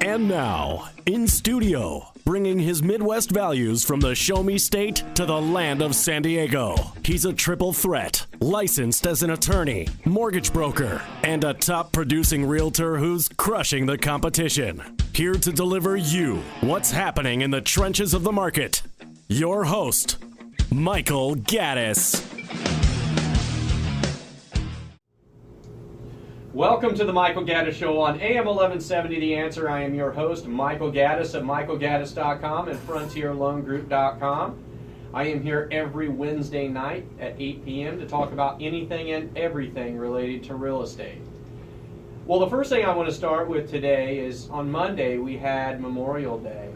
And now, in studio, bringing his Midwest values from the Show Me State to the land of San Diego. He's a triple threat, licensed as an attorney, mortgage broker, and a top producing realtor who's crushing the competition. Here to deliver you what's happening in the trenches of the market. Your host, Michael Gaddis. Welcome to the Michael Gaddis Show on AM 1170 The Answer. I am your host, Michael Gaddis of michaelgaddis.com and frontierloangroup.com. I am here every Wednesday night at 8 p.m. to talk about anything and everything related to real estate. Well, the first thing I want to start with today is on Monday we had Memorial Day.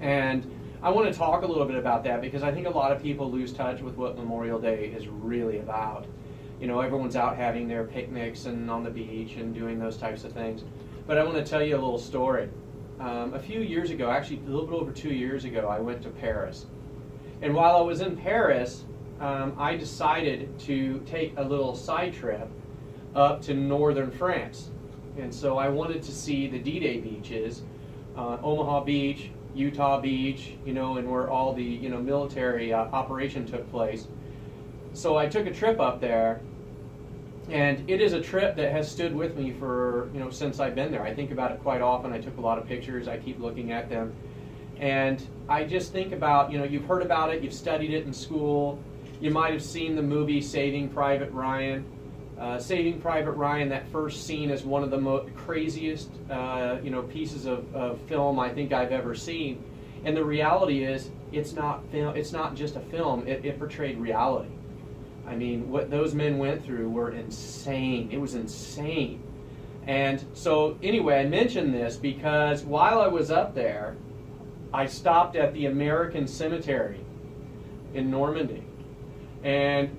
And I want to talk a little bit about that because I think a lot of people lose touch with what Memorial Day is really about. You know, everyone's out having their picnics and on the beach and doing those types of things. But I want to tell you a little story. A few years ago, actually a little bit over 2 years ago, I went to Paris. And while I was in Paris, I decided to take a little side trip up to northern France. And so I wanted to see the D-Day beaches, Omaha Beach, Utah Beach, and where all the military operation took place. So I took a trip up there, and it is a trip that has stood with me for, since I've been there. I think about it quite often. I took a lot of pictures. I keep looking at them. And I just think about, you've heard about it, you've studied it in school. You might have seen the movie Saving Private Ryan. Saving Private Ryan, that first scene is one of the craziest, pieces of film I think I've ever seen. And the reality is, it's not just a film. It portrayed reality. I mean, what those men went through were insane. It was insane. And so, anyway, I mention this because while I was up there, I stopped at the American Cemetery in Normandy. And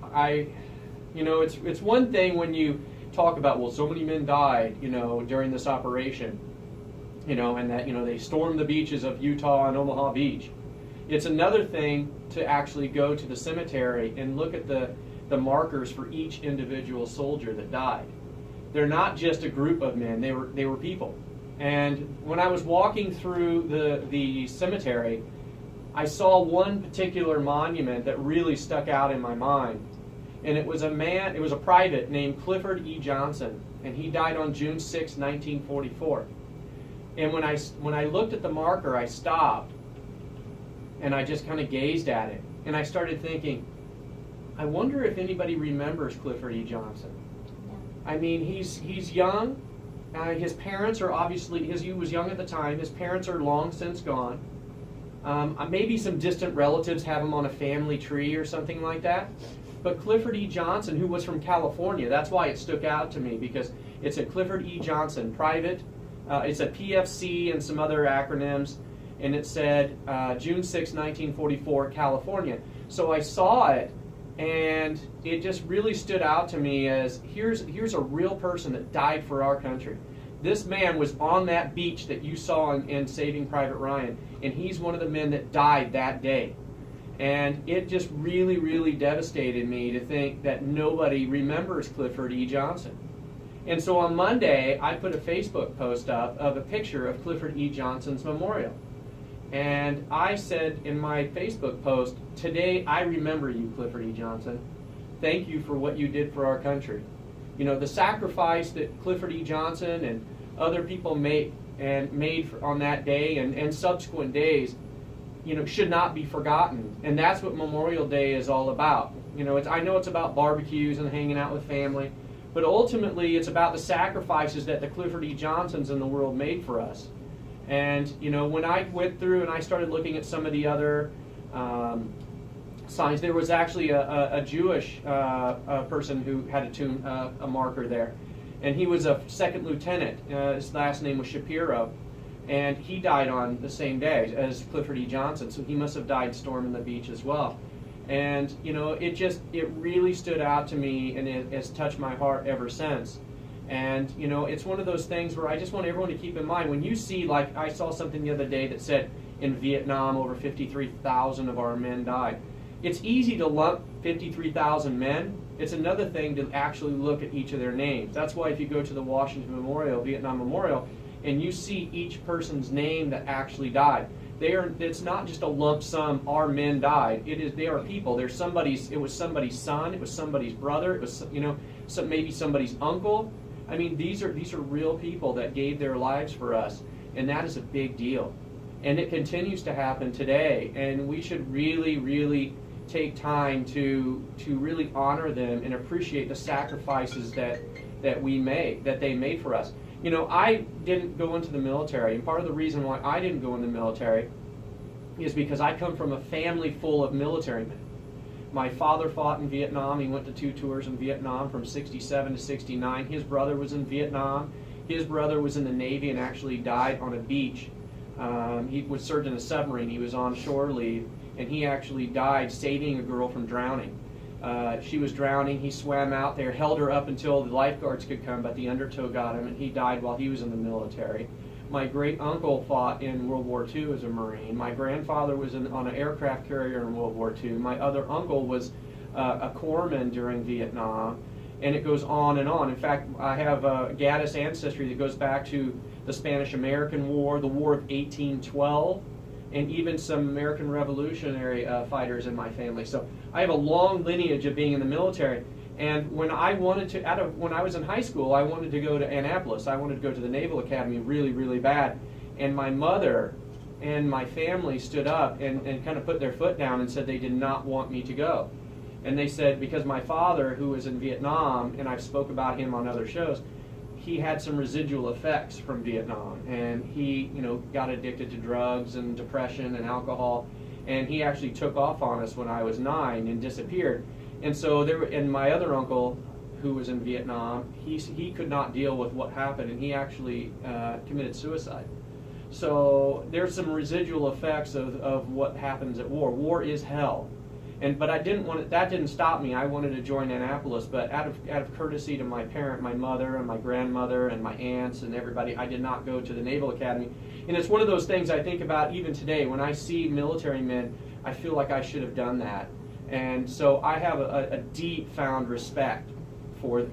it's one thing when you talk about, well, so many men died, during this operation, and that, they stormed the beaches of Utah and Omaha Beach. It's another thing to actually go to the cemetery and look at the markers for each individual soldier that died. They're not just a group of men, they were people. And when I was walking through the cemetery, I saw one particular monument that really stuck out in my mind. And it was a private named Clifford E. Johnson, and he died on June 6, 1944. And when I looked at the marker, I stopped, and I just kind of gazed at it. And I started thinking, I wonder if anybody remembers Clifford E. Johnson. I mean, he's young. His parents are obviously, he was young at the time. His parents are long since gone. Maybe some distant relatives have him on a family tree or something like that. But Clifford E. Johnson, who was from California, that's why it stuck out to me, because it's a Clifford E. Johnson private. It's a PFC and some other acronyms. And it said June 6, 1944, California. So I saw it, and it just really stood out to me as here's a real person that died for our country. This man was on that beach that you saw in Saving Private Ryan, and he's one of the men that died that day. And it just really, really devastated me to think that nobody remembers Clifford E. Johnson. And so on Monday, I put a Facebook post up of a picture of Clifford E. Johnson's memorial. And I said in my Facebook post, today I remember you, Clifford E. Johnson. Thank you for what you did for our country. The sacrifice that Clifford E. Johnson and other people made on that day and subsequent days, should not be forgotten. And that's what Memorial Day is all about. I know it's about barbecues and hanging out with family, but ultimately it's about the sacrifices that the Clifford E. Johnsons in the world made for us. And, when I went through and I started looking at some of the other signs, there was actually a Jewish person who had a marker there. And he was a second lieutenant. His last name was Shapiro. And he died on the same day as Clifford E. Johnson. So he must have died storming the beach as well. And, it really stood out to me, and it has touched my heart ever since. And, it's one of those things where I just want everyone to keep in mind, when you see, like I saw something the other day that said in Vietnam over 53,000 of our men died. It's easy to lump 53,000 men. It's another thing to actually look at each of their names. That's why if you go to the Washington Memorial, Vietnam Memorial, and you see each person's name that actually died. It's not just a lump sum, our men died. They are people. It was somebody's son, it was somebody's brother, it was, maybe somebody's uncle. I mean, these are real people that gave their lives for us, and that is a big deal. And it continues to happen today, and we should really, really take time to really honor them and appreciate the sacrifices that they made for us. I didn't go into the military, and part of the reason why I didn't go in the military is because I come from a family full of military men. My father fought in Vietnam. He went to 2 tours in Vietnam from 67 to 69. His brother was in Vietnam. His brother was in the Navy and actually died on a beach. He was served in a submarine. He was on shore leave, and he actually died saving a girl from drowning. She was drowning. He swam out there, held her up until the lifeguards could come, but the undertow got him, and he died while he was in the military. My great uncle fought in World War II as a Marine. My grandfather was on an aircraft carrier in World War II. My other uncle was a corpsman during Vietnam, and it goes on and on. In fact, I have a Gaddis ancestry that goes back to the Spanish-American War, the War of 1812, and even some American Revolutionary fighters in my family. So I have a long lineage of being in the military. And when I when I was in high school, I wanted to go to Annapolis. I wanted to go to the Naval Academy really, really bad. And my mother and my family stood up and kind of put their foot down and said they did not want me to go. And they said, because my father, who was in Vietnam, and I've spoke about him on other shows, he had some residual effects from Vietnam, and he, got addicted to drugs and depression and alcohol, and he actually took off on us when I was 9 and disappeared. And so and my other uncle, who was in Vietnam, he could not deal with what happened, and he actually committed suicide. So there's some residual effects of what happens at war. War is hell. But that didn't stop me. I wanted to join Annapolis, but out of courtesy to my mother and my grandmother and my aunts and everybody, I did not go to the Naval Academy. And it's one of those things I think about even today. When I see military men, I feel like I should have done that. And so I have a deep found respect for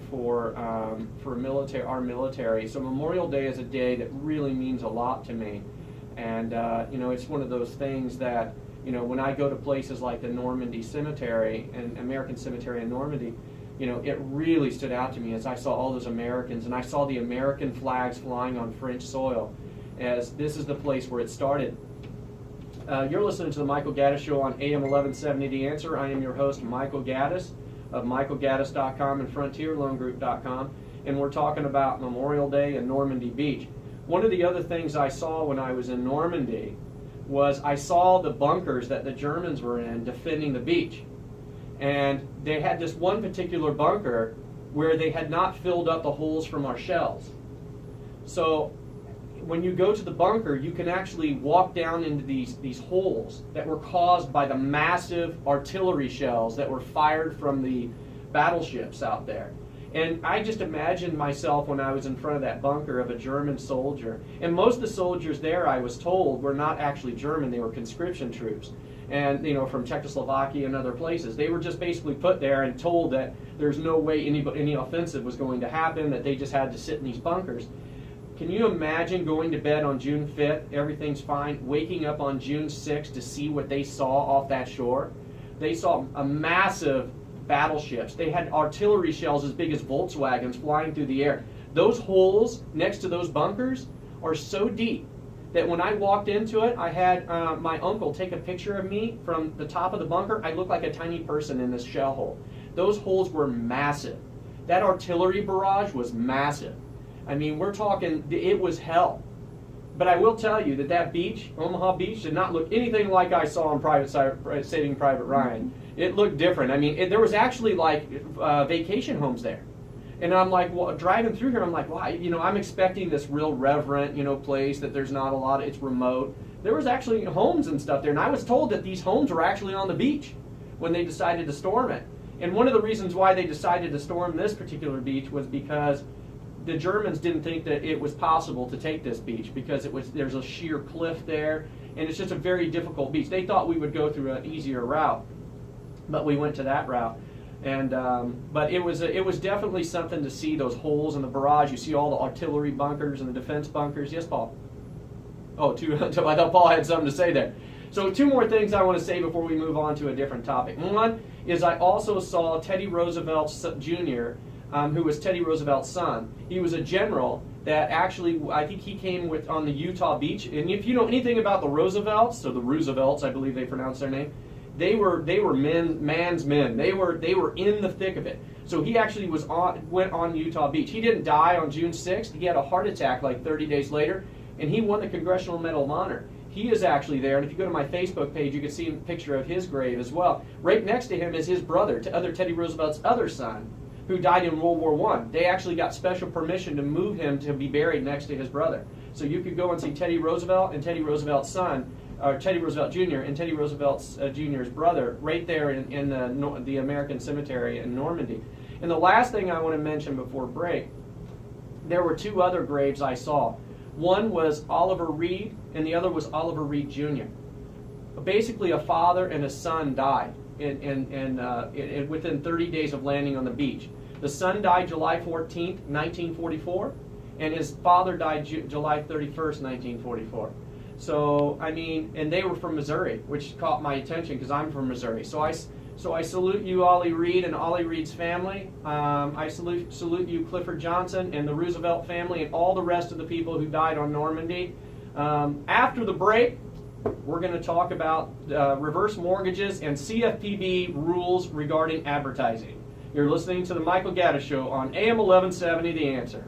our military. So Memorial Day is a day that really means a lot to me. And it's one of those things that, when I go to places like the Normandy Cemetery and American Cemetery in Normandy, it really stood out to me as I saw all those Americans, and I saw the American flags flying on French soil, as this is the place where it started. You're listening to the Michael Gaddis Show on AM 1170 The Answer. I am your host, Michael Gaddis, of michaelgaddis.com and frontierloangroup.com, and we're talking about Memorial Day and Normandy Beach. One of the other things I saw when I was in Normandy was I saw the bunkers that the Germans were in defending the beach. And they had this one particular bunker where they had not filled up the holes from our shells. So when you go to the bunker, you can actually walk down into these holes that were caused by the massive artillery shells that were fired from the battleships out there. And I just imagined myself when I was in front of that bunker of a German soldier. And most of the soldiers there, I was told, were not actually German. They were conscription troops, and from Czechoslovakia and other places. They were just basically put there and told that there's no way any offensive was going to happen, that they just had to sit in these bunkers. Can you imagine going to bed on June 5th, everything's fine, waking up on June 6th to see what they saw off that shore? They saw a massive battleships. They had artillery shells as big as Volkswagens flying through the air. Those holes next to those bunkers are so deep that when I walked into it, I had my uncle take a picture of me from the top of the bunker. I looked like a tiny person in this shell hole. Those holes were massive. That artillery barrage was massive. I mean, we're talking, it was hell. But I will tell you that beach, Omaha Beach, did not look anything like I saw on Saving Private Ryan. It looked different. I mean, there was actually like vacation homes there. And I'm like, driving through here, I'm like, wow, I'm expecting this real reverent, place that there's not a lot of, it's remote. There was actually homes and stuff there. And I was told that these homes were actually on the beach when they decided to storm it. And one of the reasons why they decided to storm this particular beach was because the Germans didn't think that it was possible to take this beach because there's a sheer cliff there, and it's just a very difficult beach. They thought we would go through an easier route, but we went to that route. And but it was definitely something to see those holes in the barrage. You see all the artillery bunkers and the defense bunkers. Yes, Paul? Oh, I thought Paul had something to say there. So 2 more things I want to say before we move on to a different topic. One is I also saw Teddy Roosevelt Jr., who was Teddy Roosevelt's son. He was a general that actually, I think he came with on the Utah beach. And if you know anything about the Roosevelts, or the Roosevelts, I believe they pronounce their name, they were man's men. They were in the thick of it. So he actually went on Utah Beach. He didn't die on June 6th. He had a heart attack like 30 days later, and he won the Congressional Medal of Honor. He is actually there, and if you go to my Facebook page, you can see a picture of his grave as well. Right next to him is his brother, Teddy Roosevelt's other son, who died in World War I. They actually got special permission to move him to be buried next to his brother. So you could go and see Teddy Roosevelt and Teddy Roosevelt's son, or Teddy Roosevelt Jr. and Teddy Roosevelt Jr.'s brother, right there in the American Cemetery in Normandy. And the last thing I want to mention before break, there were 2 other graves I saw. One was Oliver Reed, and the other was Oliver Reed Jr. Basically, a father and a son died within 30 days of landing on the beach. The son died July 14th, 1944, and his father died July 31st, 1944. So, I mean, and they were from Missouri, which caught my attention because I'm from Missouri. So I salute you, Ollie Reed, and Ollie Reed's family. I salute you, Clifford Johnson, and the Roosevelt family, and all the rest of the people who died on Normandy. After the break, we're going to talk about reverse mortgages and CFPB rules regarding advertising. You're listening to the Michael Gaddis Show on AM 1170, The Answer.